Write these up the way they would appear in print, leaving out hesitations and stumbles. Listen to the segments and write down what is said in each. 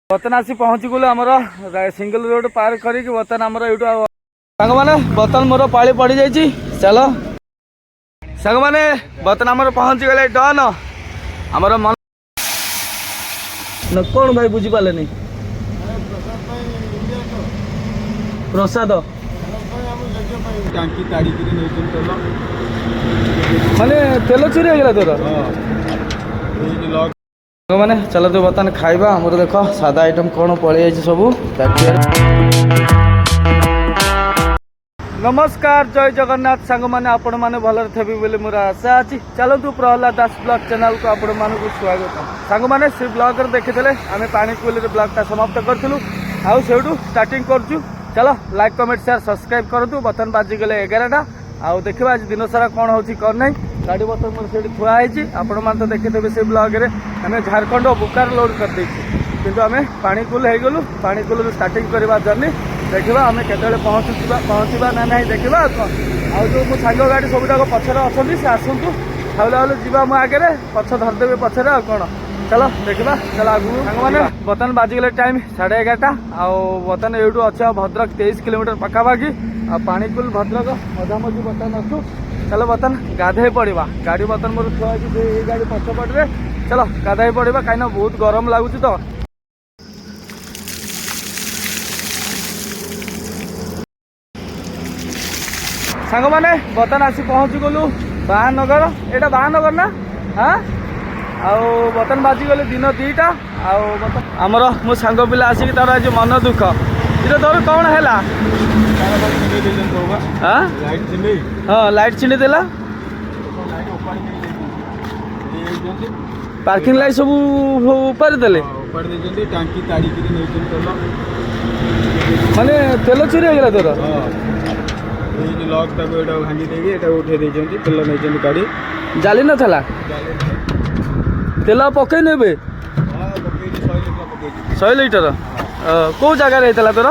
बर्तन आसी पहुँची गलु आमर सिंगल रोड पार करी बर्तन आमर यूँ सांग मैंने बर्तन मोर पाली पड़ जाइए। चलो सांग मैंने बर्तन आमर पहुँची गले डन आमर मन कौन भाई बुझी पारे नहीं प्रसाद माने तेल चोरी हो गला तोर मैंने चलो तो बर्तमान खाइबा हमर देख सादा आइटम कौन पलि जाइए सब। नमस्कार जय जगन्नाथ सांग मैंने आपण मैंने भलर थे बोली मोर आशा अच्छी। चलतु प्रहलाद दास ब्लॉग चैनल को आपण मानक स्वागत। सांग मैंने से ब्लॉग देखी आम पानीकोल ब्लॉगटा समाप्त करूँ आउ से स्टार्टिंग करुँ। चलो लाइक कमेंट शेयर सब्सक्राइब करूँ। बर्तन बाजिगले 11टा आउ देखा आज दिन सारा कौन हो कौन ना गाड़ी बर्तन मोर से थुआई आपण मैंने तो देखिथे से ब्लॉग रे आम झारखंड बुकार लोड कर किंतु आम पानीकोल हो गलु। पानीकोल स्टार्टिंग करवा जर्नी देखा आम केत पहुँचवा ना ना देखा आउ जो मो सांग गाड़ी सब जाक पचर अच्छा से आसतु हाउले हाउले जा मो आगे पछ धरदेवे पचर आ कौन चलो देखा चलो आगू सांग मैंने बर्तमान बाजिगले टाइम 11:30 बर्तमान यूँ अच्छे भद्रक 23 किलोमीटर पखापाखि आ पानीकोल भद्रक मझामझी बर्तमान अच्छु। चलो बर्तमान गाधे पड़ा गाड़ी बर्तमान मोर थुआ गाड़ी पछपटे चलो गाधे पड़ा कहीं बहुत गरम लगुच तो सांग मैंने बर्तमान आसी पहुँची गलु बाहानगर एटा बाहानगर ना हाँ आउ बर्तमान बाजिगले दिन 2टा आमर मो सांग पिला आसिक तार आज मन दुख ये तोर कौन है हाँ लाइट छिंडी देला पार्किंग लाइट सब ऊपर देले माने तेल चोरी हो गला तोर लॉक भांगी देगी उठे तेल नहीं गाड़ी जाली न थला तेल पकई नेबे 100 लिटर कौ जगह रहता तोर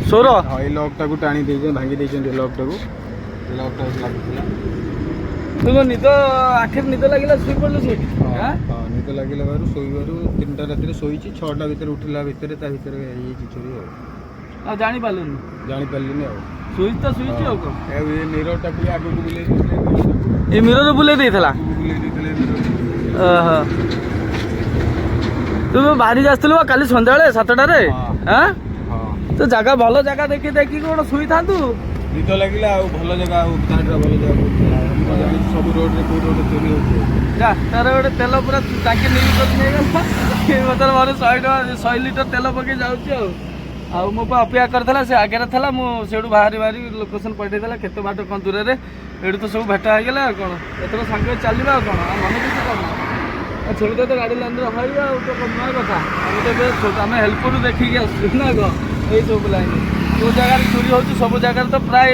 सोर लॉक टाणी भांगी लॉक तुम निद आखिर निद लगे शुई पड़ल सीट निद लगे शोबार 3टा राति शोई 6टा भितर उठला भितर चोरी आ जानी पालुनी सुईच तो सुईच मिररटा आगे बुले ये मिरर बुले देला तुम बाहरी जास्तु काली सन्ध्या 7टारे हाँ तो जगह भल जगह देखी देखी कौन शुई था निद लगे भल जगह भल जगह सब रोड चोरी हो तार गोटे तेल पूरा टाँगी नहीं मतलब मोर 100 लिटर तेल पकई जाऊँ आउ मो अपेक्षा करता से आगे था मुझे बाहरी बाहरी लोकेशन पठेला केत बाट कौन दूर से ये तो सब भेटा हो गला कौन एथर सांगे चलवा कौन मन किसी करना छोटे तो गाड़ी लाइन रहा तो नुआ कथा आम हेल्पर देखिए आसना कौन ये सब लाइन जो जगार चोरी हो सब जगार तो प्राय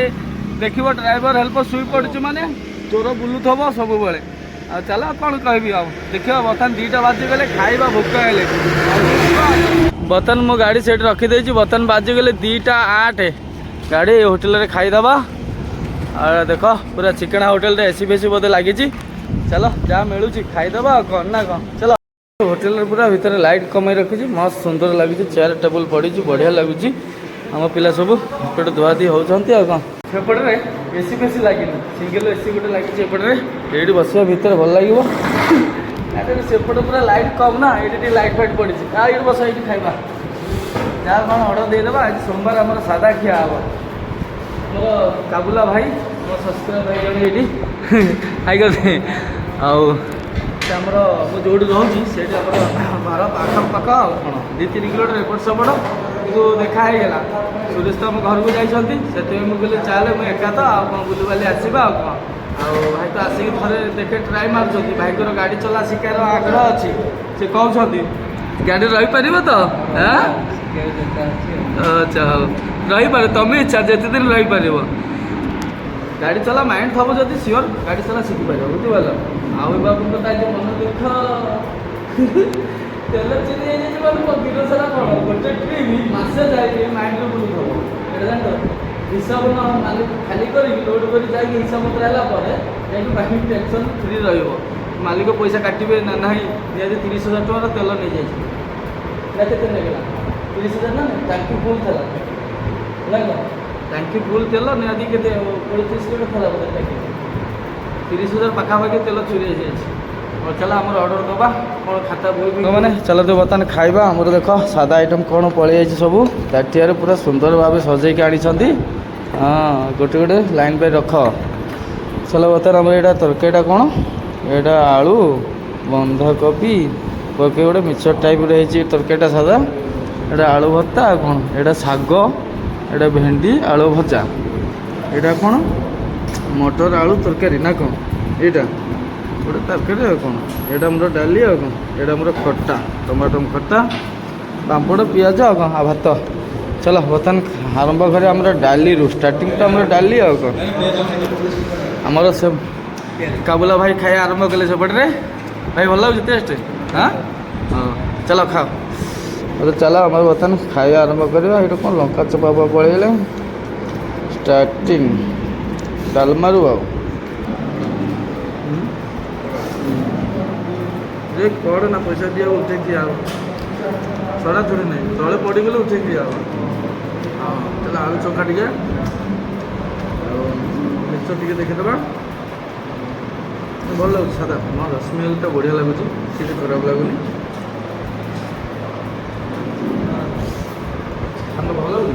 देख ड्राइवर हेल्पर शुई पड़ू माने चोर बुलूब सब बेले आ चल कौन कह देख बर्तमान 2टा बाजिगले खाइबा भोक हेले बर्तमान मो गाड़ी सेठ रखीदे बर्तमान बाजिगले 2:08 गाड़ी होटेल रे खाईदबा और देख पूरा चिकना होटेल रे एसी फेसी बोधे लगी चलो जहाँ मिलूँ खाईदबा कौन ना कौन चलो होटेल रे पूरा भितर लाइट कमाई रखी मस्त सुंदर लगी चेयर टेबुल पड़ी बढ़िया लगुच आम पिला सब एपटे धुआधी होती कौन सेपटे एसी फेसी लगे सिंगल एसी गोटे लगी एपटे ये बस भितर भल लगे सेपटे पूरा लाइट कम ना ये लाइट फाइट पड़ी ये बस ये खाइबा जहाँ कौन अर्डर देदेबा आज सोमवार आम सादा खिया हे मोर काबुला भाई मोर सब्सक्राइब भाई ये हाई करते आमर जो रोचे से घर पाख कौन 2-3 किलोमीटर एपट सेपट कि देखाईगला सुरेश तो आम घर को जाइए से मुझे चले मुझे एका तो कौन बुलूबाली आसवा कौन भाई तो आसिक थे देखे ट्राए मार्च भाई को गाड़ी चला शिकार आग्रह अच्छी से कहते गाड़ी रही पार तो अच्छा रही पारे तुम इच्छा जिते दिन रही पार गाड़ी चला माइंड थब जब सियोर गाड़ी चला शिखिपार बुझीपार आउ बाबू तो मन दुख तेल चोरी दिन सारा कौन गोटे ट्रिप मसे जाए माइंड रे बुलूब जान हिसाब न खाली कर लोड कर हिसाब पत्र है माइंड टेंशन फ्री रही ମାଲିକ ପଇସା କାଟିବେ ନା ନାହିଁ ନିହାତି 30,000 ଟଙ୍କାର ତେଲ ନେଇଯାଇଛି ନା କେତେ ନେଇଗଲା 30,000 ନା ଟାଙ୍କି ଫୁଲ୍ ଥିଲା ନା କ'ଣ ଟାଙ୍କି ଫୁଲ୍ ତେଲ ନିହାତି କେତେ 35 କିଲୋ ଥିଲା ବୋଧେ ଟାଙ୍କି 30,000 ପାଖାପାଖି ତେଲ ଚୋରି ହେଇଯାଇଛି। ହଉ ଚାଲ ଆମର ଅର୍ଡ଼ର ଦେବା କ'ଣ ଖାତା ବହି ମାନେ ଚାଲ ତ ବର୍ତ୍ତମାନ ଖାଇବା ଆମର ଦେଖ ସାଧା ଆଇଟମ୍ କ'ଣ ପଳେଇ ଯାଇଛି ସବୁ ତାଟିଆରେ ପୁରା ସୁନ୍ଦର ଭାବେ ସଜେଇକି ଆଣିଛନ୍ତି ହଁ ଗୋଟେ ଗୋଟେ ଲାଇନ୍ ବାଇ ରଖ ଚାଲ ବର୍ତ୍ତମାନ ଆମର ଏଇଟା ତରକାରୀଟା କ'ଣ ଏଇଟା ଆଳୁ ବନ୍ଧାକୋବି ପକେଇ ଗୋଟେ ମିକ୍ସଚର ଟାଇପ୍ର ହେଇଛି ତରକାରୀଟା ସାଧା ଏଇଟା ଆଳୁ ଭର୍ତ୍ତା ଆଉ କ'ଣ ଏଇଟା ଶାଗ ଏଇଟା ଭେଣ୍ଡି ଆଳୁ ଭଜା ଏଇଟା କ'ଣ ମଟର ଆଳୁ ତରକାରୀ ନା କ'ଣ ଏଇଟା ଗୋଟେ ତରକାରୀ ଆଉ କ'ଣ ଏଇଟା ଆମର ଡାଲି ଆଉ କ'ଣ ଏଇଟା ଆମର ଖଟା ଟମାଟୋ ଖଟା ପାମ୍ପଡ଼ ପିଆଜ ଆଉ କ'ଣ ଆଉ ଭାତ ଚାଲ ବର୍ତ୍ତମାନ ଆରମ୍ଭ କରିବା ଆମର ଡାଲିରୁ ଷ୍ଟାର୍ଟିଂଟା ଆମର ଡାଲି ଆଉ କ'ଣ ଆମର ସେ କାବୁଲା ଭାଇ ଖାଇବା ଆରମ୍ଭ କଲେ ସେପଟରେ ଭାଇ ଭଲ ଲାଗୁଛି ଟେଷ୍ଟ ହଁ ହଁ ଚାଲ ଖାଅ ଚାଲ ଆମର ବର୍ତ୍ତମାନ ଖାଇବା ଆରମ୍ଭ କରିବା ଏଇଟା କ'ଣ ଲଙ୍କା ଚୋପା ପଳେଇଲେ ଷ୍ଟାର୍ଟିଂ ଡାଲମାରୁ ଆଉ ଏ କ'ଣ ନା ପଇସା ଦିଆ ଉଠେଇକି ଆଉ ଛଡ଼ା ଛୁଡ଼ି ନାହିଁ ତଳେ ପଡ଼ିଗଲେ ଉଠେଇକି ଆଉ ହଁ ତାହେଲେ ଆଳୁ ଚୋଖା ଟିକେ ଆଉ ମିକ୍ସଚର ଟିକେ ଦେଖିଦେବା ଭଲ ଲାଗୁଛି ସାଧା ମୋର ସ୍ମେଲ୍ଟା ବଢ଼ିଆ ଲାଗୁଛି କିଛି ଖରାପ ଲାଗୁନି ଭଲ ଲାଗୁଛି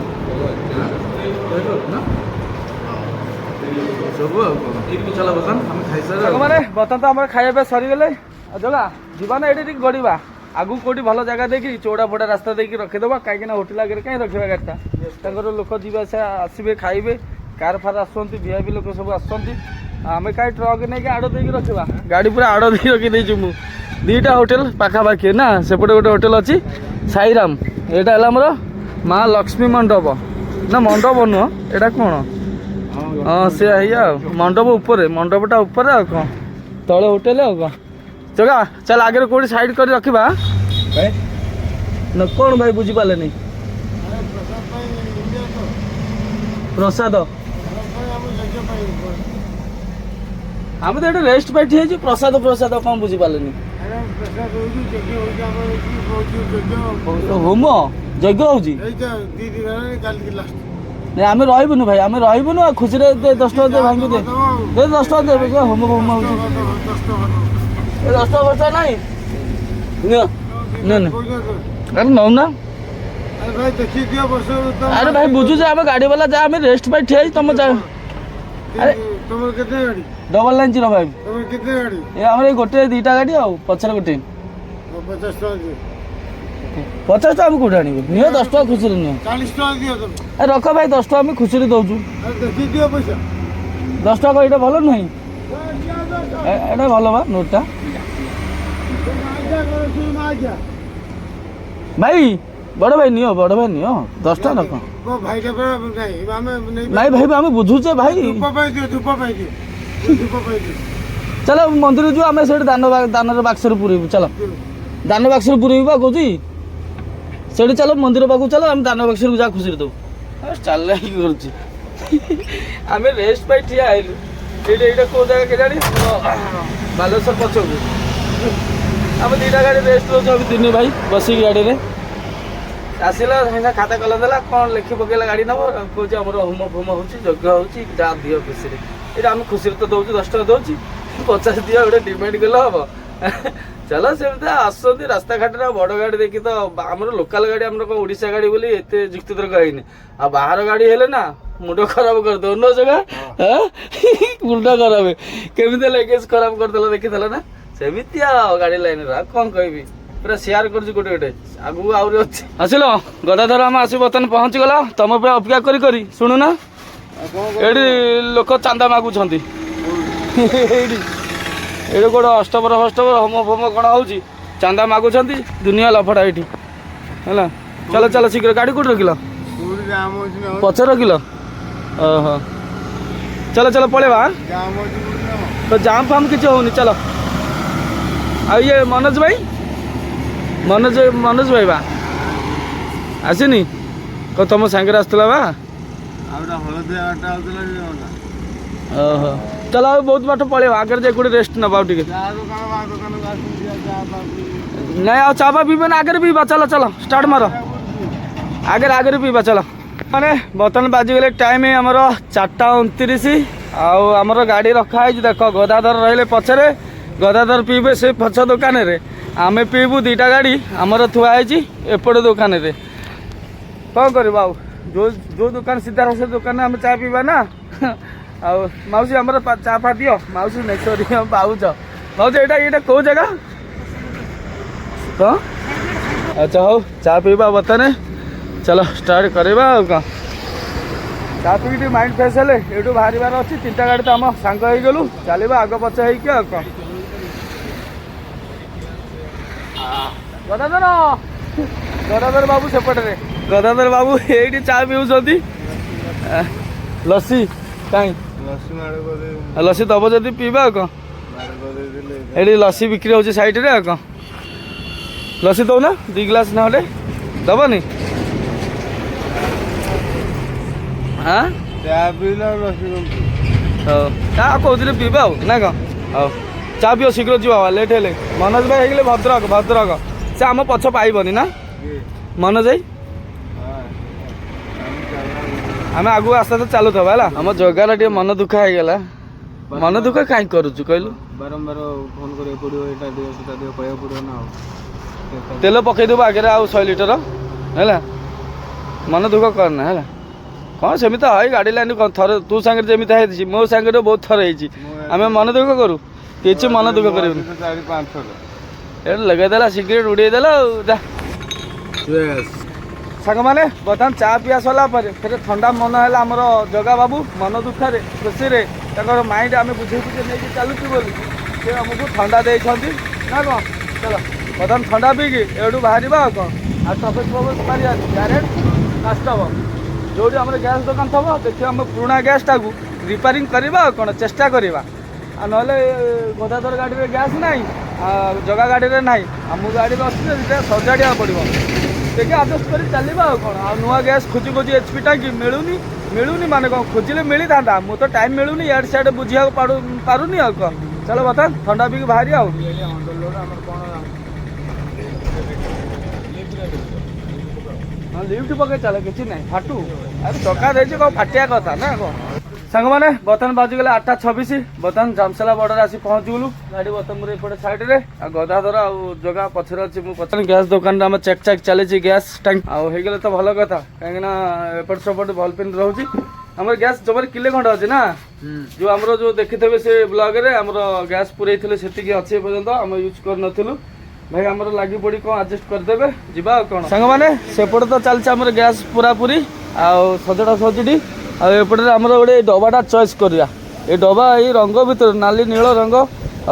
ନା ସବୁ ଆଉ କ'ଣ ଚାଲ ବର୍ତ୍ତମାନ ଆମେ ଖାଇସାରିବା ମାନେ ବର୍ତ୍ତମାନ ତ ଆମର ଖାଇବା ପିଇବା ସରିଗଲେ ଜଗା ଯିବା ନା ଏଠି ଟିକେ ଗଡ଼ିବା ଆଗକୁ କେଉଁଠି ଭଲ ଜାଗା ଦେଇକି ଚଉଡ଼ା ଫୋଡ଼ା ରାସ୍ତା ଦେଇକି ରଖିଦେବା କାହିଁକିନା ହୋଟେଲ ଆଗରେ କାହିଁ ରଖିବା ଗାଡ଼ିଟା ତାଙ୍କର ଲୋକ ଯିବା ଆସିବା ଆସିବେ ଖାଇବେ କାର ଫାର ଆସୁଛନ୍ତି ଭିଆଇପି ଲୋକ ସବୁ ଆସୁଛନ୍ତି ଆମେ କାହିଁ ଟ୍ରକ୍ ନେଇକି ଆଡ଼ ଦେଇକି ରଖିବା ଗାଡ଼ି ପୁରା ଆଡ଼ ଦେଇକି ରଖିଦେଇଛୁ ମୁଁ ଦୁଇଟା ହୋଟେଲ ପାଖାପାଖି ନା ସେପଟେ ଗୋଟେ ହୋଟେଲ ଅଛି ସାଇରାମ ଏଇଟା ହେଲା ଆମର ମା ଲକ୍ଷ୍ମୀ ମଣ୍ଡପ ନା ମଣ୍ଡପ ନୁହଁ ଏଇଟା କ'ଣ ହଁ ସେ ହେଇଆ ଆଉ ମଣ୍ଡପ ଉପରେ ମଣ୍ଡପଟା ଉପରେ ଆଉ କ'ଣ ତଳେ ହୋଟେଲ ଆଉ କ'ଣ ଜଗା ଚାଲ ଆଗରେ କେଉଁଠି ସାଇଡ୍ କରି ରଖିବା ନା କ'ଣ ଭାଇ ବୁଝିପାରିଲେନି ପ୍ରସାଦ ଆମେ ତ ଏଠି ରେଷ୍ଟ ପାଇଁ ଠିଆ ହେଇଛୁ ପ୍ରସାଦ ପ୍ରସାଦ କ'ଣ ବୁଝିପାରିଲେନି ହୋମ ଯଜ୍ଞ ହଉଛି ନାଇଁ ଆମେ ରହିବୁନି ଭାଇ ଆମେ ରହିବୁନି ଆଉ ଖୁସିରେ 10 ଟଙ୍କା ଦେ ଭାଙ୍ଗି ଦେ 10 ଟଙ୍କା ଦେବେ ହୋମ ହୋମ ହଉଛି 10 ଟଙ୍କା ନାହିଁ ଆରେ ନଉନା ଆରେ ଭାଇ ବୁଝୁଛ ଆମେ ଗାଡ଼ି ବାଲା ଯା ଆମେ ରେଷ୍ଟ ପାଇଁ ଠିଆ ହେଇଛି ତମ ଯା ଆରେ ଡବଲ 905 ଏ ଆମର ଏଇ ଗୋଟେ ଦୁଇଟା ଗାଡ଼ି ଆଉ ପଛରେ ଗୋଟେ 50 ଟଙ୍କା ଆମେ କୋଉଠି ଆଣିବୁ ନିଅ 10 ଟଙ୍କା ଖୁସିରେ ନିଅ 40 ଟଙ୍କା ଦିଅ ଆରେ ରଖ ଭାଇ 10 ଟଙ୍କା ଆମେ ଖୁସିରେ ଦଉଛୁ 10 ଟଙ୍କା ଏଇଟା ଭଲ ନୁହେଁ ଏଇଟା ଭଲ ବା ନୋଟଟା ଭାଇ ବଡ଼ ଭାଇ ନିଅ 10 ଟଙ୍କା ରଖ ନାଇଁ ଭାଇ ଆମେ ବୁଝୁଛେ ଭାଇ ଚାଲ ମନ୍ଦିର ଯିବୁ ଆମେ ସେଇଠି ଦାନର ବାକ୍ସରେ ପୁରେଇବୁ ଚାଲ ଦାନ ବାକ୍ସରେ ପୁରେଇବୁ ବା କହୁଛି ସେଇଠି ଚାଲ ମନ୍ଦିର ପାଖକୁ ଚାଲ ଆମେ ଦାନ ବାକ୍ସକୁ ଯାହା ଖୁସିରେ ଦେବୁ ଚାଲ ହେଇକି କରୁଛି ଆମେ ରେଷ୍ଟ ପାଇଁ ଠିଆ ହେଇଲୁ ଏଇଟା କେଉଁ ଜାଗା କେଜାଣି ବାଲେଶ୍ୱର ପଛକୁ ଆମେ ଦୁଇଟା ଗାଡ଼ି ରେଷ୍ଟ ଦେଉଛୁ ଆମେ ତିନି ଭାଇ ବସିକି ଗାଡ଼ିରେ ଆସିଲା ଭାଇନା ଖାତା କଲମ ଦେଲା କ'ଣ ଲେଖି ପକେଇଲା ଗାଡ଼ି ନେବ କହୁଛି ଆମର ହୋମ ଫୋମ ହେଉଛି ଯଜ୍ଞ ହେଉଛି ଯାହା ଦିଅ ଖୁସିରେ ଏଇଟା ଆମେ ଖୁସିରେ ତ ଦେଉଛୁ 10 ଟଙ୍କା ଦେଉଛି 50 ଦିଅ ଗୋଟେ ଡିମାଣ୍ଡ କଲେ ହେବ ଚାଲ ସେମିତି ଆସୁଛନ୍ତି ରାସ୍ତାଘାଟରେ ଆଉ ବଡ଼ ଗାଡ଼ି ଦେଖି ତ ଆମର ଲୋକାଲ ଗାଡ଼ି ଆମର କ'ଣ ଓଡ଼ିଶା ଗାଡ଼ି ବୋଲି ଏତେ ଯୁକ୍ତିତର୍କ ହେଇନି ଆଉ ବାହାର ଗାଡ଼ି ହେଲେ ନା ମୁଣ୍ଡ ଖରାପ କରିଦେବ ନ ଜାଗା ମୁଣ୍ଡ ଖରାପ କେମିତି ଲଗେଜ ଖରାପ କରିଦେଲା ଦେଖିଦେଲା ନା ସେମିତି ଆଉ ଗାଡ଼ି ଲାଇନରେ ଆଉ କ'ଣ କହିବି ପୁରା ସେୟାର କରୁଛି ଗୋଟେ ଗୋଟେ ଆଗକୁ ଆହୁରି ଅଛି ଆସିଲ ଗଦାଧର ଆମେ ଆସି ବର୍ତ୍ତମାନ ପହଞ୍ଚିଗଲା ତମ ପାଇଁ ଅପେକ୍ଷା କରି ଶୁଣୁନା ଏଇଠି ଲୋକ ଚାନ୍ଦା ମାଗୁଛନ୍ତି ଏଇଠି ଗୋଟେ ଅଷ୍ଟପର ହୋମ ଫୋମ କ'ଣ ହେଉଛି ଚାନ୍ଦା ମାଗୁଛନ୍ତି ଦୁନିଆ ଲଫଡ଼ା ଏଇଠି ହେଲା ଚାଲ ଶୀଘ୍ର ଗାଡ଼ି କେଉଁଠି ରଖିଲ ପଛରେ ରଖିଲ ଓହୋ ଚାଲ ପଳେଇବା ତ ଜାମ୍ ଫାମ୍ କିଛି ହେଉନି ଚାଲ ଆଉ ଇଏ ମନୋଜ ଭାଇ ବା ଆସିନି କ'ଣ ତମ ସାଙ୍ଗରେ ଆସୁଥିଲା ବା ଓହୋ ଚାଲ ଆଉ ବହୁତ ବାଟ ପଳେଇବ ଆଗରେ ଯାଇ କୋଉଠି ରେଷ୍ଟ ନେବା ଆଉ ଟିକେ ନାଇଁ ଆଉ ଚାବା ପିଇବା ନା ଆଗରେ ପିଇବା ଚାଲ ଚାଲ ଷ୍ଟାର୍ଟ ମାର ଆଗରେ ପିଇବା ଚାଲ ମାନେ ବର୍ତ୍ତମାନ ବାଜିଗଲେ ଟାଇମ୍ ଆମର 4:29 ଆଉ ଆମର ଗାଡ଼ି ରଖା ହେଇଛି ଦେଖ ଗଦାଧର ରହିଲେ ପଛରେ ଗଦାଧର ପିଇବେ ସେ ପଛ ଦୋକାନରେ ଆମେ ପିଇବୁ ଦୁଇଟା ଗାଡ଼ି ଆମର ଥୁଆ ହେଇଛି ଏପଟ ଦୋକାନରେ କ'ଣ କରିବା ଆଉ ଯୋଉ ଦୋକାନ ସିଧା ସେ ଦୋକାନରେ ଆମେ ଚା ପିଇବା ନା ଆଉ ମାଉସୀ ଆମର ଚା ଫା ଦିଅ ମାଉସୀ ନାଇଁ ସରି ପାଉଛ ମାଉସୀ ଏଇଟା କେଉଁ ଜାଗା କ'ଣ ଆଚ୍ଛା ହଉ ଚା ପିଇବା ବର୍ତ୍ତମାନ ଚାଲ ଷ୍ଟାର୍ଟ କରିବା ଆଉ କ'ଣ ଚା ପିଇକି ଟିକେ ମାଇଣ୍ଡ ଫ୍ରେଶ୍ ହେଲେ ଏଇଠୁ ବାହାରିବାର ଅଛି 3ଟା ଗାଡ଼ି ତ ଆମ ସାଙ୍ଗ ହେଇଗଲୁ ଚାଲିବା ଆଗ ପଛ ହେଇକି ଆଉ କ'ଣ ଗଦାଧର ବାବୁ ସେପଟରେ ଗଦାଧର ବାବୁ ଏଇଠି ଚା ପିଉଛନ୍ତି ଲସି କାହିଁ ଲସି ଦବ ଯଦି ପିଇବା ଆଉ କ'ଣ ଏଇଠି ଲସି ବିକ୍ରି ହେଉଛି ସାଇଡ଼ରେ ଆଉ କ'ଣ ଲସି ଦଉନା 2 ଗ୍ଲାସ୍ ନହେଲେ ଦବନି ହଁ ହଉ ଆଉ କହୁଥିଲେ ପିଇବା ଆଉ ନା କ'ଣ ହଉ ଚା ପିଅ ଶୀଘ୍ର ଯିବା ଲେଟ୍ ହେଲେ ମନୋଜ ଭାଇ ହେଇଗଲେ ଭଦ୍ରକ ସେ ଆମ ପଛ ପାଇବନି ନା ମନୋଜ ଭାଇ ଆମେ ଆଗକୁ ଆସ୍ତେ ଆସ୍ତେ ଚାଲୁଥିବା ହେଲା ଆମ ଜଗାର ଟିକେ ମନ ଦୁଃଖ ହେଇଗଲା ମନ ଦୁଃଖ କାହିଁ କରୁଛୁ କହିଲୁ ବାରମ୍ବାର ଫୋନ୍ କରିବାକୁ ପଡ଼ିବ ଏଇଟା ଦିଅ ସେଟା ଦିଅ କହିବାକୁ ପଡ଼ିବ ନା ଆଉ ତେଲ ପକେଇଦେବୁ ଆଗରେ ଆଉ 100 ଲିଟର ହେଲା ମନ ଦୁଃଖ କରନା ହେଲା କ'ଣ ସେମିତି ହଇ ଗାଡ଼ି ଲାଇନ୍ କ'ଣ ଥରେ ତୁ ସାଙ୍ଗରେ ଯେମିତି ହେଇଛି ମୋ ସାଙ୍ଗରେ ବହୁତ ଥର ହେଇଛି ଆମେ ମନ ଦୁଃଖ କରୁ କିଛି ମନ ଦୁଃଖ କରିବୁନି 4-5 ଥର ଏଇଟା ଲଗେଇଦେଲା ସିଗାରେଟ୍ ଉଡ଼େଇଦେଲା ଆଉ ଯା ସାଙ୍ଗମାନେ ବର୍ତ୍ତମାନ ଚା ପିଆ ସରିଲା ପରେ ଫେରେ ଥଣ୍ଡା ମନ ହେଲା ଆମର ଜଗା ବାବୁ ମନ ଦୁଃଖରେ ଖୁସିରେ ତାଙ୍କର ମାଇଣ୍ଡ ଆମେ ବୁଝେଇ ନେଇକି ଚାଲୁଛୁ ବୋଲି ସେ ଆମକୁ ଥଣ୍ଡା ଦେଇଛନ୍ତି ନା କ'ଣ ଚାଲ ବର୍ତ୍ତମାନ ଥଣ୍ଡା ପିଇକି ଏଇଠୁ ବାହାରିବା ଆଉ କ'ଣ ଆଉ ଟଫେସ୍ ମାରିବା ଡାଇରେକ୍ଟ କାଷ୍ଟବ ଯେଉଁଠି ଆମର ଗ୍ୟାସ୍ ଦୋକାନ ଥିବ ଦେଖିବା ଆମ ପୁରୁଣା ଗ୍ୟାସ୍ଟାକୁ ରିପାରିଂ କରିବା ଆଉ କ'ଣ ଚେଷ୍ଟା କରିବା ଆଉ ନହେଲେ ଗଦାଧର ଗାଡ଼ିରେ ଗ୍ୟାସ୍ ନାହିଁ ଜଗା ଗାଡ଼ିରେ ନାହିଁ ଆମ ଗାଡ଼ିରେ ଅଛି ସେଇଟା ସଜାଡ଼ିବାକୁ ପଡ଼ିବ ଦେଖି ଆଡ଼ଜଷ୍ଟ କରି ଚାଲିବା ଆଉ କ'ଣ ଆଉ ନୂଆ ଗ୍ୟାସ୍ ଖୋଜି HP ଟାଙ୍କି ମିଳୁନି ମାନେ କ'ଣ ଖୋଜିଲେ ମିଳିଥାନ୍ତା ମୁଁ ତ ଟାଇମ୍ ମିଳୁନି ଇଆଡ଼େ ସିଆଡ଼େ ବୁଝିବାକୁ ପାରୁନି ଆଉ କ'ଣ ଚାଲ ବର୍ତ୍ତମାନ ଥଣ୍ଡା ପିଇକି ବାହାରି ଆଉ ହଁ ଲିଫ୍ଟ ପକେଇ ଚାଲ କିଛି ନାହିଁ ଫାଟୁ ଆରେ ଚକା ଦେଇଛି କ'ଣ ଫାଟିବା କଥା ନା କ'ଣ ସାଙ୍ଗମାନେ ବର୍ତ୍ତମାନ ବାଜିଗଲେ 8:26 ବର୍ତ୍ତମାନ ଜାମସଲା ବର୍ଡରରେ ଆସି ପହଞ୍ଚିଗଲୁ ଗାଡ଼ି ବର୍ତ୍ତମାନ ଏପଟେ ସାଇଡ଼ରେ ଆଉ ଗଦାଧର ଆଉ ଜଗା ପଛରେ ଅଛି ମୁଁ ପଛରେ ଗ୍ୟାସ୍ ଦୋକାନରେ ଆମେ ଚେକ୍ ଚାଲିଛି ଗ୍ୟାସ୍ ଟ୍ୟାଙ୍କ ଆଉ ହେଇଗଲେ ତ ଭଲ କଥା କାହିଁକିନା ଏପଟ ସେପଟ ଭଲ ପିନ୍ ରହୁଛି ଆମର ଗ୍ୟାସ୍ ଜମାରେ କିଲେ ଖଣ୍ଡେ ଅଛି ନା ଯେଉଁ ଆମର ଯେଉଁ ଦେଖିଥିବେ ସେ ବ୍ଲଗରେ ଆମର ଗ୍ୟାସ୍ ପୁରେଇଥିଲେ ସେତିକି ଅଛି ଏପର୍ଯ୍ୟନ୍ତ ଆମେ ୟୁଜ୍ କରିନଥିଲୁ ଭାଇ ଆମର ଲାଗି ପଡ଼ି କ'ଣ ଆଡ଼ଜଷ୍ଟ କରିଦେବେ ଯିବା ଆଉ କ'ଣ ସାଙ୍ଗମାନେ ସେପଟେ ତ ଚାଲିଛି ଆମର ଗ୍ୟାସ୍ ପୁରାପୁରି ଆଉ ସଜଡ଼ା ସଜଡ଼ି ଆଉ ଏପଟରେ ଆମର ଗୋଟେ ଡବାଟା ଚଏସ୍ କରିବା ଏ ଡବା ଏଇ ରଙ୍ଗ ଭିତରେ ନାଲି ନୀଳ ରଙ୍ଗ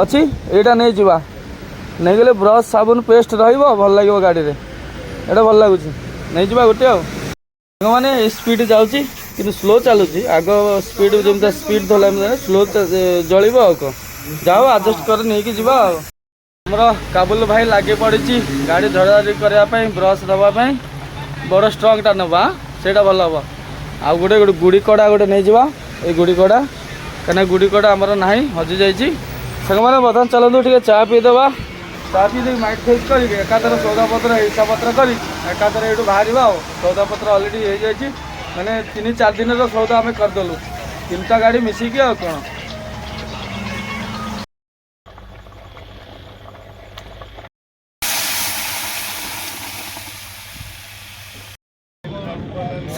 ଅଛି ଏଇଟା ନେଇଯିବା ନେଇଗଲେ ବ୍ରସ୍ ସାବୁନ ପେଷ୍ଟ ରହିବ ଭଲ ଲାଗିବ ଗାଡ଼ିରେ ଏଇଟା ଭଲ ଲାଗୁଛି ନେଇଯିବା ଗୋଟେ ଆଉ ସାଙ୍ଗମାନେ ଏଇ ସ୍ପିଡ଼ ଯାଉଛି କିନ୍ତୁ ସ୍ଲୋ ଚାଲୁଛି ଆଗ ସ୍ପିଡ଼ ଯେମିତି ସ୍ପିଡ଼ ଧରିଲା ସ୍ଲୋ ଜଳିବ ଆଉ କ'ଣ ଯାଉ ଆଡ଼ଜଷ୍ଟ କରି ନେଇକି ଯିବା ଆଉ ଆମର କାବୁଲ ଭାଇ ଲାଗି ପଡ଼ିଛି ଗାଡ଼ି ଝଡ଼ାଝଡ଼ି କରିବା ପାଇଁ ବ୍ରସ୍ ଦେବା ପାଇଁ ବଡ଼ ଷ୍ଟ୍ରଙ୍ଗଟା ନେବା ସେଇଟା ଭଲ ହେବ ଆଉ ଗୋଟେ ଗୁଡ଼ି କଡ଼ା ଗୋଟେ ନେଇଯିବା ଏଇ ଗୁଡ଼ି କଡ଼ା କାହିଁକିନା ଗୁଡ଼ି କଡ଼ା ଆମର ନାହିଁ ହଜିଯାଇଛି ସାଙ୍ଗମାନେ ବର୍ତ୍ତମାନ ଚାଲନ୍ତୁ ଟିକେ ଚା ପିଇଦେବା ଚା ପିଇ ଦେଇକି ମାଇଣ୍ଡ ଫ୍ରେଶ୍ କରିକି ଏକାଥରେ ସଉଦାପତ୍ର ହିସାବପତ୍ର କରି ଏକାଥରେ ଏଇଠୁ ବାହାରିବା ଆଉ ସଉଦାପତ୍ର ଅଲରେଡ଼ି ହେଇଯାଇଛି ମାନେ 3-4 ଦିନର ସଉଦା ଆମେ କରିଦେଲୁ 3ଟା ଗାଡ଼ି ମିଶିକି ଆଉ କ'ଣ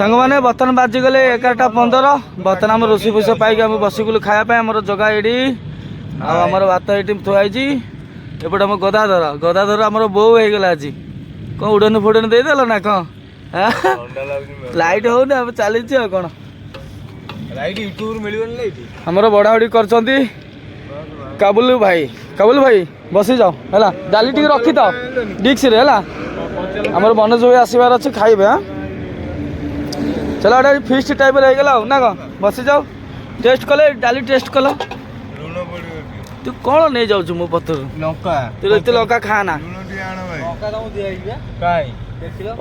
ସାଙ୍ଗମାନେ ବର୍ତ୍ତମାନ ବାଜିଗଲେ 11:15 ବର୍ତ୍ତମାନ ଆମର ରୋଷେଇ ଫୋଷେଇ ପାଇକି ଆମେ ବସିଗଲୁ ଖାଇବା ପାଇଁ ଆମର ଜଗା ଏଇଠି ଆଉ ଆମର ଭାତ ଏଇଠି ଥୁଆ ହେଇଛି ଏପଟେ ଆମ ଗଦାଧର ଆମର ବୋଉ ହେଇଗଲା ଆଜି କ'ଣ ଉଡ଼ନ ଫୁଡ଼ନ ଦେଇଦେଲ ନା କ'ଣ ଲାଇଟ୍ ହଉନି ଆମେ ଚାଲିଛି ଆଉ କ'ଣ ଆମର ବଢ଼ାବଢ଼ି କରିଛନ୍ତି କାବୁଲ ଭାଇ ବସିଯାଅ ହେଲା ଡାଲି ଟିକେ ରଖିଥାଅ ଡିକ୍ସରେ ହେଲା ଆମର ମନୋଜ ଭାଇ ଆସିବାର ଅଛି ଖାଇବେ ହଁ चलो एटा फिस्ट टाइप रहेगा ना कौन बसी जाओ टेस्ट कले डाली टेस्ट कल तू कौन नहीं जाऊ मो पतर लंका तू एते लंका खाना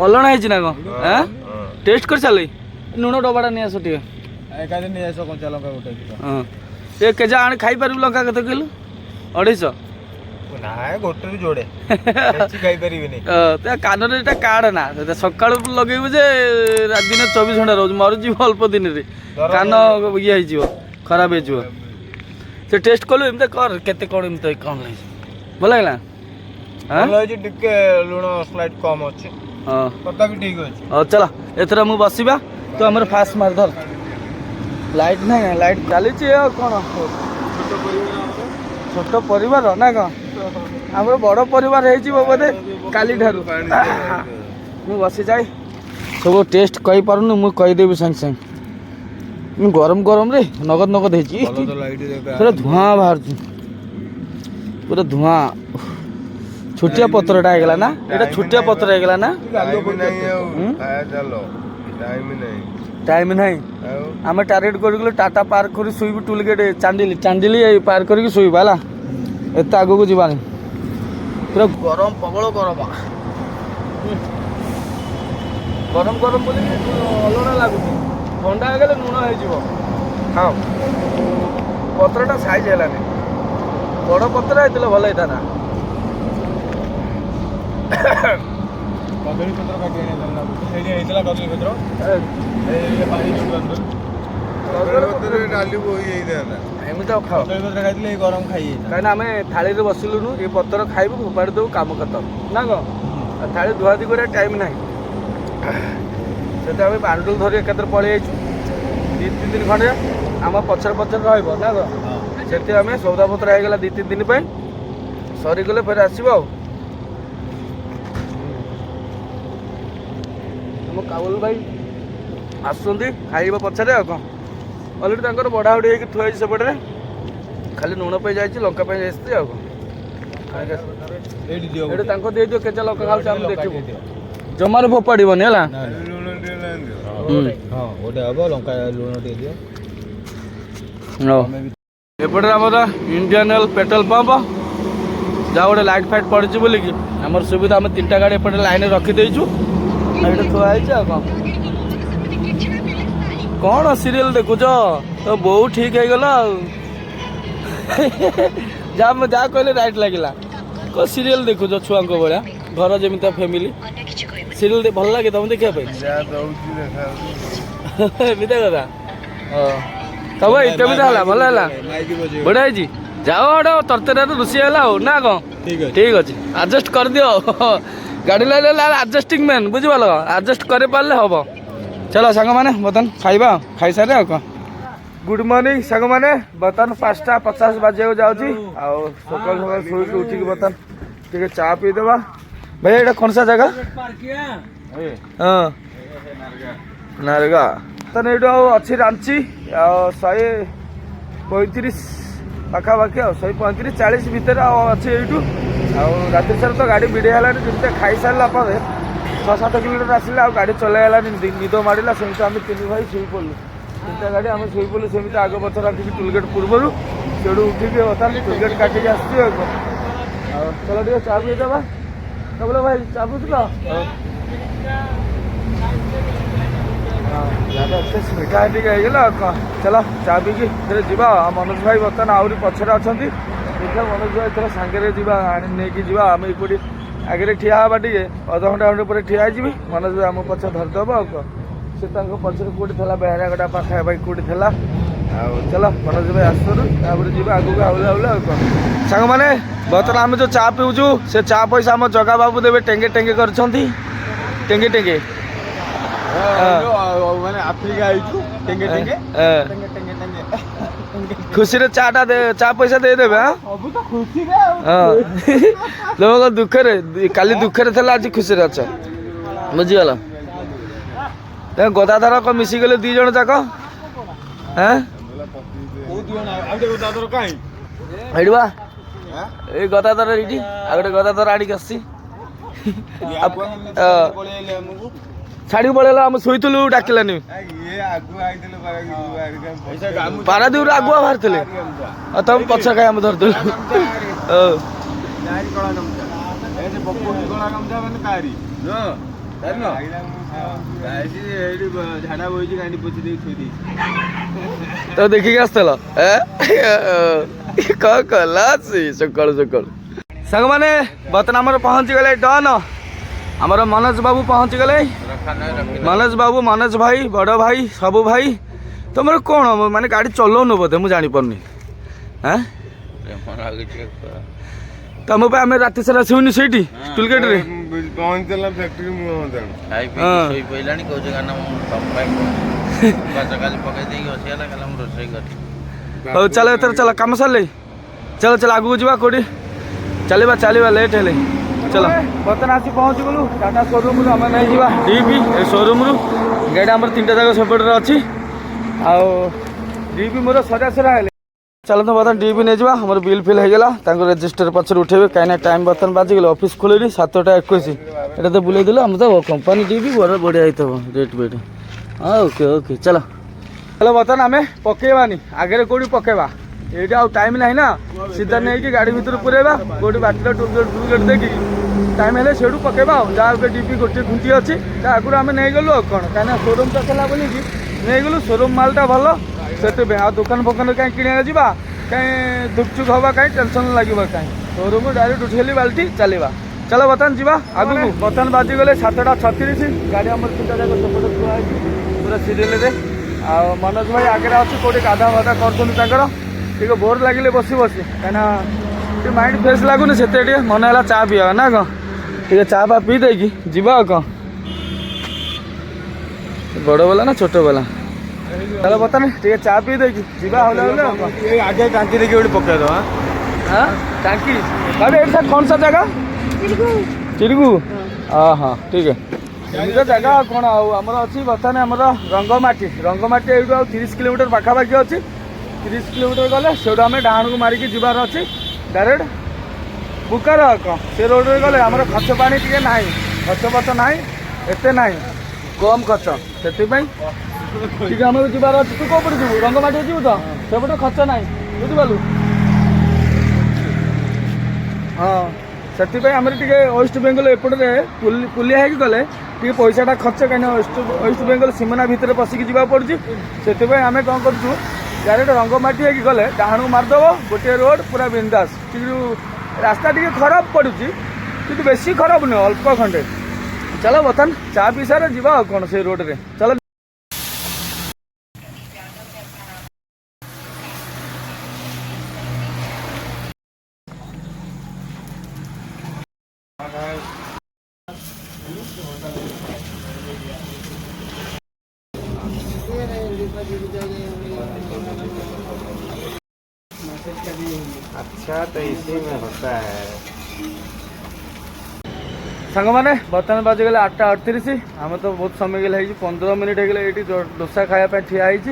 अलण है ना कौन टेस्ट कर चल लुण डबाटा नहीं आस टे ଏ କେଜା ଆଣି ଖାଇପାରିବୁ ଲଙ୍କା କେତେ କହିଲୁ 250 ନାଇଁ ଗୋଟେ ବି ଯୋଡ଼େ ବେଶୀ ଖାଇପାରିବିନି। ତା କାନରେ ଏଇଟା କାର୍ଡ ନା ସକାଳୁ ଲଗେଇବୁ ଯେ ଦିନ 24 ଘଣ୍ଟା ରହୁଛି ମରିଯିବ ଅଳ୍ପ ଦିନରେ କାନ ଇଏ ହେଇଯିବ ଖରାପ ହେଇଯିବ। ସେ ଟେଷ୍ଟ କଲୁ ଏମିତି କର କେତେ କ'ଣ ଏମିତି କ'ଣ ହେଇଛି ଭଲ ଲାଗିଲା। ଭଲ ହେଇଛି ଟିକେ ଲୁଣ ସ୍ଲାଇଟ୍ କମ୍ ଅଛି ହଁ ତଥାପି ଠିକ୍ ଅଛି। ହଉ ଚାଲ ଏଥର ମୁଁ ବସିବା ତୁ ଆମର ଫାଷ୍ଟ ମାର ଧର ଲାଇଟ୍ ନାହିଁ ଲାଇଟ୍ ଚାଲିଛି ଆଉ କ'ଣ ଛୋଟ ପରିବାର ନା କ'ଣ ଆମର ବଡ଼ ପରିବାର ହେଇଯିବ ବୋଧେ କାଲିଠାରୁ। ମୁଁ ବସିଯାଏ ସବୁ ଟେଷ୍ଟ କହିପାରୁନି ମୁଁ କହିଦେବି ସାଙ୍ଗେ ସାଙ୍ଗେ ମୁଁ ଗରମ ଗରମରେ ନଗଦ ନଗଦ ହେଇଛି ପୁରା ଧୂଆଁ ବାହାରୁଛି ପୁରା ଧୂଆଁ। ଛୋଟିଆ ପତ୍ରଟା ହେଇଗଲା ନା ଏଇଟା ଛୋଟିଆ ପତ୍ର ହେଇଗଲା ନା ଟାଇମ୍ ନାହିଁ ଆମେ ଟାର୍ଗେଟ କରିଗଲୁ ଟାଟା ପାର୍କ କରି ଶୋଇବୁ ଟୁଲ ଗେଟ୍ ଚାଣ୍ଡିଲି ପାର୍କ କରିକି ଶୋଇବା ହେଲା ଏତେ ଆଗକୁ ଯିବାନି ପୁରା ଗରମ ପ୍ରବଳ ଗରମ ଗରମ ଗରମ ବୋଲି ଅଲଣା ଲାଗୁଛି ଥଣ୍ଡା ହେଇଗଲେ ଲୁଣ ହେଇଯିବ। ହଁ ପତ୍ରଟା ସାଇଜ୍ ହେଲାନି ବଡ଼ ପତ୍ର ହେଇଥିଲେ ଭଲ ହେଇଥାନ୍ତା। କଦଳୀ ପତ୍ର କାଟି ଆଣିଲା ସେଇଠି ହେଇଥିଲା କଦଳୀ ପତ୍ର ଡାଲି ବୋହି ହେଇଥାନ୍ତା ଏମିତି ଆଉ ଖାଅ କଦଳୀ ପତ୍ର ଖାଇଥିଲେ ଏଇ ଗରମ ଖାଇ କାହିଁକିନା ଆମେ ଥାଳିରେ ବସିଲୁନୁ ଏ ପତ୍ର ଖାଇବୁ ଫୋପାଡ଼ି ଦେବୁ କାମ ଖତମ ନା କ'ଣ ଥାଳି ଧୁଆଧୁଇ କରିବା ଟାଇମ୍ ନାହିଁ ସେଟା ଆମେ ବାଣ୍ଡୁଲ ଧରି ଏକାଥରେ ପଳେଇ ଯାଇଛୁ 2-3 ଦିନ ଖଣ୍ଡେ ଆମ ପଛରେ ରହିବ ନା କ'ଣ ସେଠି ଆମେ ସୌଦାପତ୍ର ହେଇଗଲା 2-3 ଦିନ ପାଇଁ ସରିଗଲେ ଫେରେ ଆସିବ ଆଉ। ଆମ କାବୁଲ ଭାଇ ଆସୁଛନ୍ତି ଖାଇବା ପଛରେ ଆଉ କ'ଣ ଅଲରେଡ଼ି ତାଙ୍କର ବଢ଼ାବଢ଼ି ହେଇକି ଥୁଆ ହେଇଛି ସେପଟରେ ଖାଲି ଲୁଣ ପାଇଁ ଯାଇଛି ଲଙ୍କା ପାଇଁ ଆସିଛି ଆଉ କ'ଣ ଏଇଠି ତାଙ୍କ ଦେଇଦିଅ କେତେ ଲଙ୍କା ଖାଉଛି ଆମେ ଦେଖିବୁ ଜମାରୁ ଫୋପାଡ଼ିବନି ହେଲା। ଗୋଟେ ହବ ଲଙ୍କା ଲୁଣ ଟିକେ ଦିଅ। ଏପଟରେ ଆମର ଇଣ୍ଡିଆନ୍ ଅଏଲ୍ ପେଟ୍ରୋଲ ପମ୍ପ ଯାହା ଗୋଟେ ଲାଇଟ୍ ଫାଇଟ୍ ପଡ଼ିଛି ବୋଲିକି ଆମର ସୁବିଧା ଆମେ 3ଟା ଗାଡ଼ି ଏପଟେ ଲାଇନରେ ରଖିଦେଇଛୁ ଏଇଟା ଥୁଆ ହେଇଛି ଆଉ କ'ଣ ସିରିଏଲ ଦେଖୁଛ ତ ବୋଉ ଠିକ ହେଇଗଲା ଆଉ ଯାହା କହିଲେ ରାଇଟ୍ ଲାଗିଲା କ'ଣ ସିରିଏଲ ଦେଖୁଛ ଛୁଆଙ୍କ ଭଳିଆ ଘର ଯେମିତିଆ ଫ୍ୟାମିଲି ସିରିଏଲ ଭଲ ଲାଗେ ତମେ ଦେଖିବା ପାଇଁ ଏମିତି କଥା ତମ କେମିତି ହେଲା ଭଲ ହେଲା ବଢ଼ିଆ ହେଇଛି ଯାଅ ଗୋଟେ ତରତରିଆରେ ରୋଷେଇ ହେଲା ଆଉ ନା କ'ଣ ଠିକ ଅଛି ଆଡ଼ଜଷ୍ଟ କରିଦିଅ ଗାଡ଼ି ଲାଇନ୍ ଆଡ଼ଜଷ୍ଟିଂ ମ୍ୟାନ୍ ବୁଝିପାରିଲ ଆଡ଼ଜଷ୍ଟ କରିପାରିଲେ ହବ। ଚାଲ ସାଙ୍ଗମାନେ ବର୍ତ୍ତମାନ ଖାଇବା ଖାଇସାରେ ଆଉ କ'ଣ ଗୁଡ୍ ମର୍ଣ୍ଣିଂ ସାଙ୍ଗମାନେ ବର୍ତ୍ତମାନ 5:50 ବାଜିବାକୁ ଯାଉଛି ଆଉ ସକାଳୁ ସକାଳୁ ଶୋଇକି ଉଠିକି ବର୍ତ୍ତମାନ ଟିକେ ଚା ପିଇଦେବା। ଭାଇ ଏଇଟା କଣସା ଜାଗା ହଁ ନାରଗା ତାହେଲେ ଏଇଠୁ ଆଉ ଅଛି ରାଞ୍ଚି ଆଉ 135 ପାଖାପାଖି ଆଉ 135-40 ଭିତରେ ଆଉ ଅଛି ଏଇଠୁ ଆଉ ରାତି ସାରା ତ ଗାଡ଼ି ଭିଡ଼ି ହେଲାନି ଯେମିତି ଖାଇସାରିଲା ପରେ 6-7 କିଲୋମିଟର ଆସିଲେ ଆଉ ଗାଡ଼ି ଚଲେଇ ହେଲାନି ନିଦ ମାଡ଼ିଲା ସେମିତି ଆମେ 3 ଭାଇ ଶୋଇପଡ଼ିଲୁ 3ଟା ଗାଡ଼ି ଆମେ ଶୋଇପଡ଼ିଲୁ ସେମିତି ଆଗ ପଛ ରାଖିକି ଟୁଲଗେଟ୍ ପୂର୍ବରୁ ସେଠୁ ଉଠିକି ବର୍ତ୍ତମାନ ଟୁଲଗେଟ୍ କାଟିକି ଆସିଛି ଆଉ ଚଲ ଟିକେ ଚା ପିଇଦେବା ତାପରେ ଭାଇ ଚା ପିଉଥିଲ ମିଠା ଟିକେ ହେଇଗଲା ଆଉ କ'ଣ ଚାଲ ଚା ପିଇକି ଏଥିରେ ଯିବା ଆଉ ମନୋଜ ଭାଇ ବର୍ତ୍ତମାନ ଆହୁରି ପଛରେ ଅଛନ୍ତି ଦେଖିବା ମନୋଜ ଭାଇ ଏଥର ସାଙ୍ଗରେ ଯିବା ନେଇକି ଯିବା ଆମେ ଏପଟେ ଆଗରେ ଠିଆ ହେବା ଟିକେ ଅଧଘଣ୍ଟା ଘଣ୍ଟେ ପରେ ଠିଆ ହେଇଯିବି ମନୋଜ ଭାଇ ଆମ ପଛ ଧରିଦେବ ଆଉ କ'ଣ ସେ ତାଙ୍କ ପଛରେ କେଉଁଠି ଥିଲା ବେହେରାଗଡ଼ା ପାଖାପାଖି କେଉଁଠି ଥିଲା ଆଉ ଚାଲ ମନୋଜ ଭାଇ ଆସନ୍ତୁ ତାପରେ ଯିବା ଆଗକୁ ଆଉଲେ ଆଉ କ'ଣ ସାଙ୍ଗମାନେ ବର୍ତ୍ତମାନ ଆମେ ଯେଉଁ ଚା ପିଉଛୁ ସେ ଚା ପଇସା ଆମ ଜଗା ବାବୁ ଦେବେ ଟେଙ୍ଗେ କରିଛନ୍ତି ଟେଙ୍ଗେ ମାନେ ଆଫ୍ରିକା ହେଇଛୁ ଖୁସିରେ ଚା ପଇସା ଦେଇଦେବେ ଲୋକ ଦୁଃଖରେ କାଲି ଦୁଃଖରେ ଥିଲା ଆଜି ଖୁସିରେ ଅଛ ବୁଝିଗଲ ଗଦାଧର କ'ଣ ମିଶିଗଲେ 2 ଜଣ ଯାକ ଏଇଠି ବା ଏଇ ଗଦାଧର ଏଇଠି ଆଉ ଗୋଟେ ଗଦାଧର ଆଣିକି ଆସିଛି ଛାଡ଼ିକି ପଳେଇଲା ଆମେ ଶୋଇଥିଲୁ ଡାକିଲାନି ପାରାଦୀପରୁ ଆଗୁଆ ବାହାରିଥିଲେ ଆଉ ତମେ ପଛ ଖାଇ ଆମେ ଧରିଥିଲୁ ଜାଣିନ ଏଇଠି ଝାଡ଼ା ବହିଛି ଗାଣ୍ଡି ପୋଛି ଦେଇକି ଥୋଇ ଦେଇଛି। ତ ଦେଖିକି ଆସିଥିଲ କଣ କଲା ସକାଳୁ ସକାଳୁ ସାଙ୍ଗମାନେ ବର୍ତ୍ତମାନ ଆମର ପହଞ୍ଚିଗଲେ ଡନ୍ ଆମର ମନୋଜ ବାବୁ ପହଞ୍ଚିଗଲେ। ମନୋଜ ବାବୁ ମନୋଜ ଭାଇ ବଡ଼ ଭାଇ ସବୁ ଭାଇ ତମର କ'ଣ ମାନେ ଗାଡ଼ି ଚଲାଉନ ବୋଧେ ମୁଁ ଜାଣିପାରୁନି ହାଁ ତମ ପାଇଁ ଆମେ ରାତି ସାରା ଶୋଇନି ସେଇଠି ଟୁଲଗେଟ୍ରେ ପହଞ୍ଚିଲା ଫ୍ୟାକ୍ଟ୍ରି ମୁଁ ଶୋଇପଇଲାଣି କହୁଛି କାରଣ ମୁଁ ତମ ପାଇଁ କାଲି ପକେଇ ଦେଇକି ଆସିଗଲା କାଲି ମୁଁ ରୋଷେଇ କରି। ହଉ ଚାଲ ଏଥର ଚାଲ କାମ ସାରିଲେ ଚାଲ ଚାଲ ଆଗକୁ ଯିବା କୋଉଠି ଚାଲିବା ଚାଲିବା ଲେଟ୍ ହେଲେ ଚାଲ। ବର୍ତ୍ତମାନ ଆସି ପହଞ୍ଚିଗଲୁ ଟାଟା ସୋରୁମ୍ରୁ ଆମେ ନେଇଯିବା ଡିପି ଏ ସୋରୁମ୍ରୁ ଗାଡ଼ି ଆମର 3ଟା ଜାଗା ସେପଟରେ ଅଛି ଆଉ ଡିପି ମୋର ସରିଆ ସରିଆ ହେଲେ ଚାଲନ୍ତୁ ବର୍ତ୍ତମାନ ଡିପି ନେଇଯିବା। ଆମର ବିଲ୍ ଫିଲ୍ ହେଇଗଲା ତାଙ୍କୁ ରେଜିଷ୍ଟର ପଛରେ ଉଠେଇବେ କାହିଁକିନା ଟାଇମ୍ ବର୍ତ୍ତମାନ ବାଜିଗଲେ ଅଫିସ୍ ଖୋଲିନି 7ଟା 21 ଏଇଟା ତ ବୁଲେଇ ଦେଲୁ ଆମେ ତ କମ୍ପାନୀ ଡିପି ବଡ଼ ବଢ଼ିଆ ହେଇଥିବ ରେଟ୍ ବେଟ୍ ହଁ ଓକେ ଓକେ ଚାଲ ଚାଲ ବର୍ତ୍ତମାନ ଆମେ ପକେଇବାନି ଆଗରେ କେଉଁଠି ପକେଇବା ଏଇଠି ଆଉ ଟାଇମ୍ ନାହିଁ ନା ସିଧା ନେଇକି ଗାଡ଼ି ଭିତରେ ପୁରେଇବା କେଉଁଠି ବାଟରେ ଟୁଲଗେଟ୍ ଦେଇକି ଟାଇମ୍ ହେଲେ ସେଇଠୁ ପକେଇବା ଆଉ ଯାହା ଗୋଟେ ଡିପି ଗୋଟିଏ ଖୁଣ୍ଟି ଅଛି ତା ଆଗରୁ ଆମେ ନେଇଗଲୁ ଆଉ କ'ଣ କାହିଁକିନା ସୋରୁମ୍ଟା ଥିଲା ବୋଲିକି ନେଇଗଲୁ ସୋରୁମ୍ ମାଲଟା ଭଲ ସେଥିପାଇଁ ଆଉ ଦୋକାନ ଫୋକାନ କାହିଁ କିଣିବାକୁ ଯିବା କାହିଁ ଦୁଃଖଚୁକ୍ ହେବା କାହିଁ ଟେନସନ୍ ଲାଗିବ କାହିଁ ସୋରୁମ୍ରୁ ଡାଇରେକ୍ଟ ଉଠେଇଲି ବାଲ୍ଟି ଚାଲିବା ଚାଲ ବର୍ତ୍ତମାନ ଯିବା ଆଗକୁ। ବର୍ତ୍ତମାନ ବାଜିଗଲେ 7ଟା 36 ଗାଡ଼ି ଆମର 3ଟା ଯାକ ସେପଟେ ଥୁଆ ହେଇଛି ପୁରା ସିରିଏଲ୍ରେ ଆଉ ମନୋଜ ଭାଇ ଆଗରେ ଅଛି କେଉଁଠି ଗାଧା ଫାଧା କରୁଛନ୍ତି ତାଙ୍କର ଟିକେ ବୋର୍ ଲାଗିଲେ ବସି ବସି କାହିଁକିନା ଟିକେ ମାଇଣ୍ଡ ଫ୍ରେଶ୍ ଲାଗୁନି ସେଥିରେ ଟିକେ ମନେ ହେଲା ଚା ପିଇବା ନା କ'ଣ ଟିକେ ଚା ଫା ପିଇ ଦେଇକି ଯିବା ଆଉ କ'ଣ ବଡ଼ ବାଲା ନା ଛୋଟ ବାଲା ଚାଲ ବର୍ତ୍ତମାନ ଟିକେ ଚା ପିଇ ଦେଇକି ଯିବା ହଲେ ହଲେ ଆଗେ ଟାଙ୍କି ଦେଇକି ଗୋଟେ ପକେଇଦବା ହଁ ଟାଙ୍କି ଭାଇ ଏଇଠି ସାର୍ କ'ଣ ସାର୍ ଜାଗା ଚିରିଗୁ ହଁ ହଁ ଠିକ୍ ଏମିତି ଜାଗା ଆଉ କ'ଣ ଆଉ ଆମର ଅଛି ବର୍ତ୍ତମାନ ଆମର ରଙ୍ଗମାଟି ଏଇଠୁ ଆଉ 30 କିଲୋମିଟର ପାଖାପାଖି ଅଛି 30 କିଲୋମିଟର ଗଲେ ସେଇଠୁ ଆମେ ଡାହାଣକୁ ମାରିକି ଯିବାର ଅଛି ଡାଇରେକ୍ଟ ବୁକାର ଆଉ କ'ଣ ସେ ରୋଡ଼ରେ ଗଲେ ଆମର ଖର୍ଚ୍ଚ ପାଣି ଟିକେ ନାହିଁ ଖର୍ଚ୍ଚ ପଛ ନାହିଁ ଏତେ ନାହିଁ କମ୍ ଖର୍ଚ୍ଚ ସେଥିପାଇଁ ଟିକେ ଆମକୁ ଯିବାର ଅଛି ତୁ କେଉଁପଟେ ଯିବୁ ରଙ୍ଗମାଟି ଯିବୁ ତ ସେପଟେ ଖର୍ଚ୍ଚ ନାହିଁ ବୁଝିପାରିଲୁ ହଁ ସେଥିପାଇଁ ଆମର ଟିକେ ୱେଷ୍ଟ ବେଙ୍ଗଲ ଏପଟରେ ପୁଲିଆ ହେଇକି ଗଲେ ଟିକେ ପଇସାଟା ଖର୍ଚ୍ଚ କାହିଁକିନା ୱେଷ୍ଟ ବେଙ୍ଗଲ ସୀମାନା ଭିତରେ ପଶିକି ଯିବାକୁ ପଡ଼ୁଛି ସେଥିପାଇଁ ଆମେ କ'ଣ କରୁଛୁ ଡାଇରେକ୍ଟ ରଙ୍ଗମାଟି ହେଇକି ଗଲେ ଡାହାଣକୁ ମାରିଦେବ ଗୋଟିଏ ରୋଡ଼ ପୁରା ବିନ୍ଦାସ କିନ୍ତୁ ରାସ୍ତା ଟିକେ ଖରାପ ପଡ଼ୁଛି କିନ୍ତୁ ବେଶୀ ଖରାପ ନୁହେଁ ଅଳ୍ପ ଖଣ୍ଡେ ଚାଲ ବର୍ତ୍ତମାନ ଚା ପିସାରେ ଯିବା ଆଉ କ'ଣ ସେଇ ରୋଡ଼ରେ ଚାଲ। अच्छा तो इसी में होता है ସାଙ୍ଗମାନେ ବର୍ତ୍ତମାନ ବାଜିଗଲେ 8ଟା 38 ଆମେ ତ ବହୁତ ସମୟ ଗଲେ ହେଇଛି 15 ମିନିଟ୍ ହେଇଗଲେ ଏଇଠି ଦୋସା ଖାଇବା ପାଇଁ ଠିଆ ହେଇଛି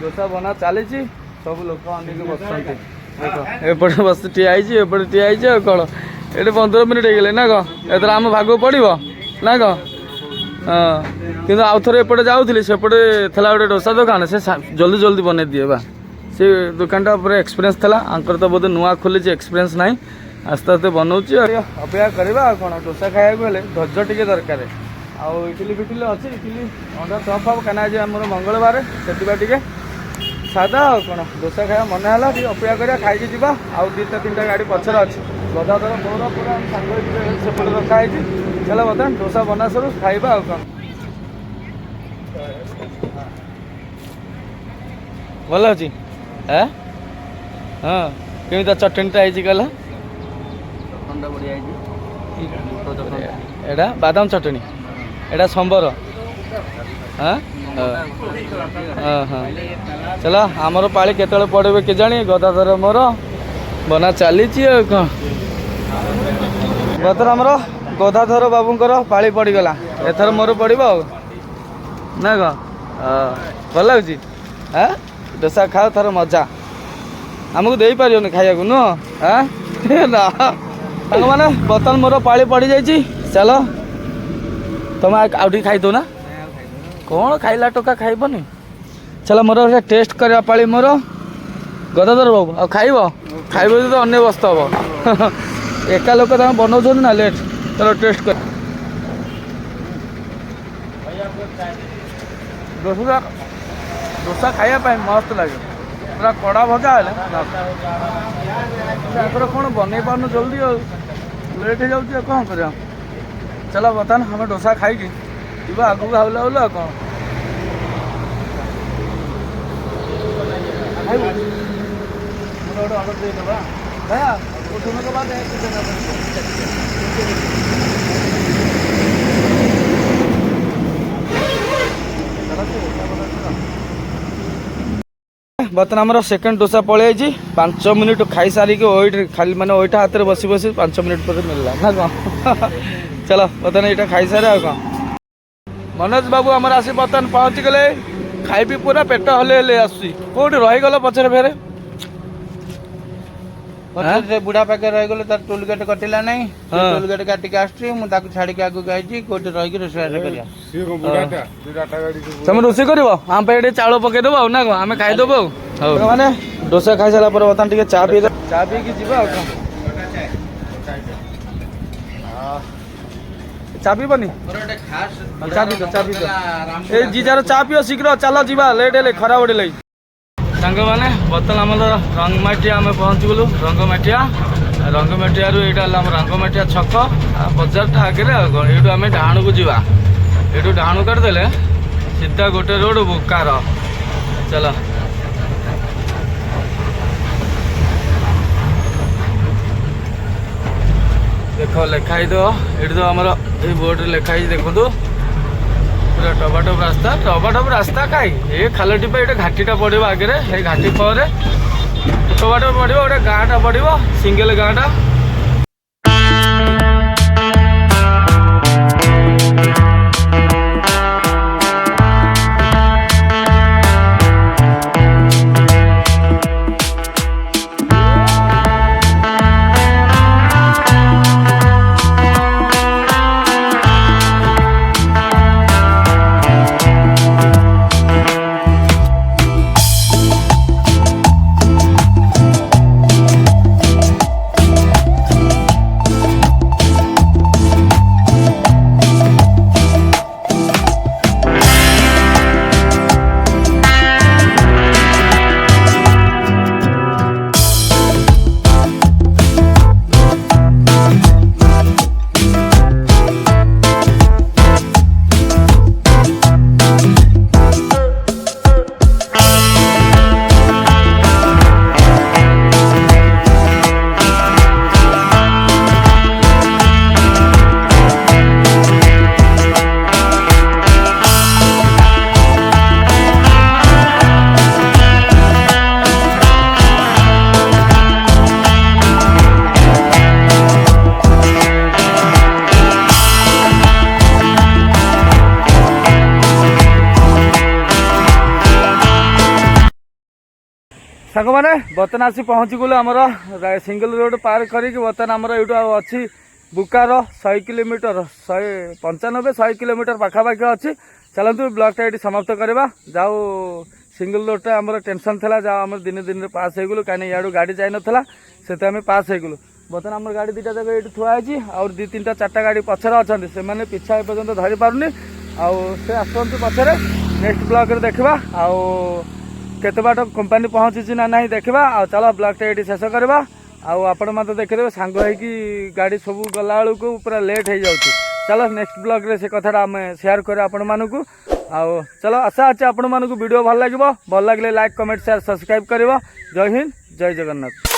ଦୋସା ବନା ଚାଲିଛି ସବୁ ଲୋକ ଅନେକ ବସୁଛନ୍ତି ଦେଖ ଏପଟେ ବସି ଠିଆ ହେଇଛି ଏପଟେ ଠିଆ ହେଇଛି ଆଉ କ'ଣ ଏଠି 15 ମିନିଟ୍ ହେଇଗଲେ ନା କ'ଣ ଏଥର ଆମ ଭାଗକୁ ପଡ଼ିବ ନା କ'ଣ ହଁ କିନ୍ତୁ ଆଉ ଥରେ ଏପଟେ ଯାଉଥିଲି ସେପଟେ ଥିଲା ଗୋଟେ ଦୋସା ଦୋକାନ ସେ ଜଲ୍ଦି ଜଲ୍ଦି ବନେଇ ଦିଏ ବା ସେ ଦୋକାନଟା ଉପରେ ଏକ୍ସପିରିଏନ୍ସ ଥିଲା ଆଙ୍କର ତ ବୋଧେ ନୂଆ ଖୋଲିଛି ଏକ୍ସପିରିଏନ୍ସ ନାହିଁ ଆସ୍ତେ ଆସ୍ତେ ବନାଉଛି ଅପେକ୍ଷା କରିବା ଆଉ କ'ଣ ଦୋସା ଖାଇବାକୁ ହେଲେ ଧୈର୍ଯ୍ୟ ଟିକେ ଦରକାର ଆଉ ଇଟିଲି ଫିଟିଲି ଅଛି ଇଟିଲି ଅଣ୍ଡା ଚପ୍ ହବ କାହିଁକିନା ଆଜି ଆମର ମଙ୍ଗଳବାର ସେଥିପାଇଁ ଟିକେ ସାଧା ଆଉ କ'ଣ ଦୋସା ଖାଇବା ମନେ ହେଲା ଟିକେ ଅପେକ୍ଷା କରିବା ଖାଇକି ଯିବା ଆଉ 2ଟା 3ଟା ଗାଡ଼ି ପଛରେ ଅଛି ଗଦାଧର ମୋର ପୁରା ସାଙ୍ଗ ହେଇକି ସେପଟେ ରଖା ହେଇଛି ଚାଲ ବର୍ତ୍ତମାନ ଦୋସା ବନା ସରୁ ଖାଇବା ଆଉ କ'ଣ ଭଲ ଅଛି ହଁ କେମିତି ଚଟଣିଟା ହେଇଛି କହିଲ ଏଇଟା ବାଦାମ ଚଟଣି ଏଇଟା ସମ୍ବର ହଁ ହଁ ଚାଲ ଆମର ପାଳି କେତେବେଳେ ପଡ଼ିବେ କେଜାଣି ଗଦାଧର ମୋର ବନା ଚାଲିଛି ଆଉ କ'ଣ ଗତର ଆମର ଗଦାଧର ବାବୁଙ୍କର ପାଳି ପଡ଼ିଗଲା ଏଥର ମୋର ପଡ଼ିବ ଆଉ ନା କ'ଣ ଭଲ ଲାଗୁଛି ହଁ ଦୋସା ଖାଅ ଥର ମଜା ଆମକୁ ଦେଇପାରିବନି ଖାଇବାକୁ ନୁହଁ ନା ସାଙ୍ଗମାନେ ବର୍ତ୍ତମାନ ମୋର ପାଳି ପଡ଼ିଯାଇଛି ଚାଲ ତମେ ଆଉ ଟିକେ ଖାଇଦଉ ନା କ'ଣ ଖାଇଲା ଟୋକା ଖାଇବନି ଚାଲ ମୋର ଟେଷ୍ଟ କରିବା ପାଳି ମୋର ଗଦାଧର ବାବୁ ଆଉ ଖାଇବ ଯଦି ତ ଅନ୍ୟ ବସ୍ତ ହବ ଏକା ଲୋକ ତମେ ବନାଉଛନ୍ତି ନା ଲେଟ୍ ଚାଲ ଟେଷ୍ଟ କର डोसा खाଇବା मस्त लगे पूरा कड़ा भजा है कौन बन पार्न जल्दी लेट हो जाऊँ कौन कर चलो बर्तमान आम डोसा खाई आगू भावला बोलो कौन ऑर्डर दे देवा भैया उठने के बाद बर्तमान आमर सेकेंड डोसा पलि 5 मिनिट खाई सारिक खाली माने ओइटा हाथ में बसी बसी 5 मिनिट पर मिलला ना कौन चलो बर्तमान यहाँ खाई सारे आ कौन मनोज बाबू आमर आसी बर्तमान पहुँची गले खाई पी पूरा पेट हले हले आसी कौटी रहीगल पचर फेरे बुढ़ा पाखे रहीगले तार टोल गेट कटिला नहीं टोल गेट काटिक आसुची मुझे छाड़ी आगे आई कौटे रही रोषेई तुम रोषे कर आम पे चाउल पकईदेव ना कौन आम खाईदेव मैंने डोसा खाई सारा बर्तमान टे चा पी जा चा पीबनी चा पी ए जीजार चा पियो शीघ्र चल जा लेट है खरा उड़े सांग मैंने बर्तमान आम रंगमाटिया आम पहुँची गलु रंगमाटिया रु यहाँ रंगमाटिया छक बजार आगे ये आम डाण को जा ये डाणु करदे सीधा गोटे रोड बुकार चलो देख लिखाई तो ये तो आमर ये बोर्ड लिखाई देखो पूरा टबाटप रास्ता कहीं ये खाल टीपा ये घाटीटा पड़ो आगे ये घाटी पर टबाट पड़ो गोटे गाँटा पड़ो सिंगल गाँटा सांग मैंने बर्तमान आसी पहुँची गलु आमर सिंगल रोड पार करके बर्तमान आमर ये अच्छी बुकार 100 किलोमीटर 95-100 किलोमीटर पाखापाखि अच्छी चलतु ब्लॉगटा ये समाप्त करवा जाओ सिंगल रोडटा आमर टेंशन था जाओ आम दिन दिन पास हो गलु कहीं इाड़ू गाड़ी जाई नाला से आम पास हो गलु बर्तमान आम गाड़ी दुटा जगह ये थुआई और 2-3टा 4टा गाड़ी पछर अच्छा से पिछा एपर्तंत धरी पारुनी आसतु पछरे नेक्स्ट ब्लॉग देखा आउ केते बाट कंपनी पहुँची ना नहीं देखा चलो ब्लॉगटा ये शेष करवा आपण मत देखिए सांग होगी गाड़ी सब गला बेलू पूरा लेट हो जाऊँ चलो नेक्स्ट ब्लॉग रे से कथा आम शेयर कर आपण मानू चलो आशा अच्छे आपण मानू वीडियो भल लगे लाइक कमेंट शेयर सब्सक्राइब कर जय हिंद जय जगन्नाथ।